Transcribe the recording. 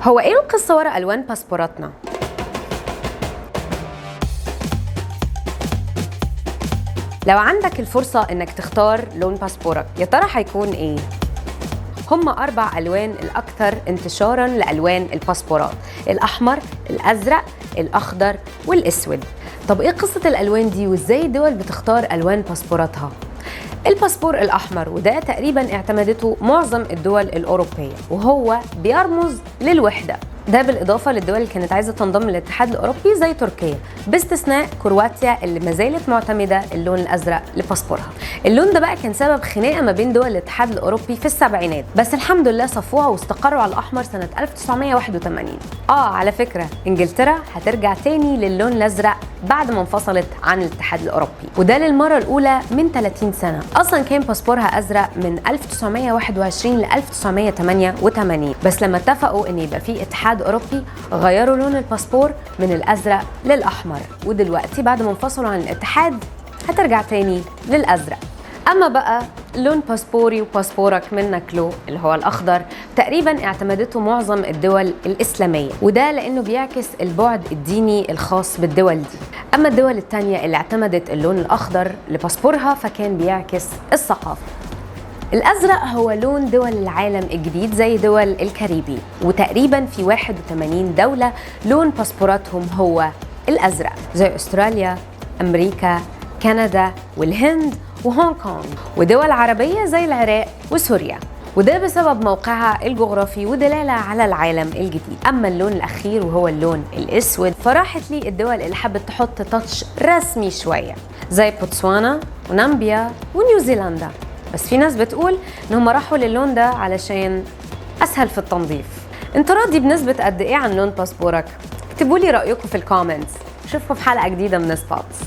هو ايه القصة ورا ألوان باسبوراتنا؟ لو عندك الفرصة انك تختار لون باسبورك، يا ترى هيكون ايه؟ هم 4 ألوان الأكثر انتشاراً لألوان الباسبورات: الأحمر، الأزرق، الأخضر، والأسود. طب إيه قصة الألوان دي وإزاي الدول بتختار ألوان باسبوراتها؟ الباسبور الأحمر، وده تقريباً اعتمدته معظم الدول الأوروبية، وهو بيرمز للوحدة. ده بالإضافة للدول اللي كانت عايزة تنضم للاتحاد الأوروبي زي تركيا، باستثناء كرواتيا اللي ما زالت معتمدة اللون الأزرق لباسبورها. اللون ده بقى كان سبب خناقة ما بين دول الاتحاد الأوروبي في السبعينات، بس الحمد لله صفوها واستقروا على الأحمر سنة 1981. على فكرة إنجلترا هترجع تاني للون الأزرق بعد ما انفصلت عن الاتحاد الأوروبي، وده للمرة الأولى من 30 سنة. أصلا كان باسبورها أزرق من 1921 ل 1988، بس لما اتفقوا إن يبقى في اتحاد أوروبي غيروا لون الباسبور من الأزرق للأحمر، ودلوقتي بعد ما انفصلوا عن الاتحاد هترجع تاني للأزرق. أما بقى لون باسبوري وباسبورك منك له اللي هو الأخضر، تقريبا اعتمدته معظم الدول الإسلامية، وده لأنه بيعكس البعد الديني الخاص بالدول دي. أما الدول التانية اللي اعتمدت اللون الأخضر لباسبورها فكان بيعكس الثقافة. الأزرق هو لون دول العالم الجديد زي دول الكاريبي، وتقريبا في 81 دولة لون باسبوراتهم هو الأزرق، زي أستراليا، أمريكا، كندا، والهند، وهونغ كونغ، ودول عربية زي العراق وسوريا، وده بسبب موقعها الجغرافي ودلالة على العالم الجديد. أما اللون الأخير وهو اللون الأسود، فراحت لي الدول اللي حبت تحط تاتش رسمي شوية زي بوتسوانا ونامبيا ونيوزيلندا، بس في ناس بتقول إنهم راحوا للون ده علشان أسهل في التنظيف. انت راضي بنسبة قد إيه عن لون باسبورك؟ اكتبوا لي رأيكم في الكومنتس. اشوفكم في حلقة جديدة من سبوتس.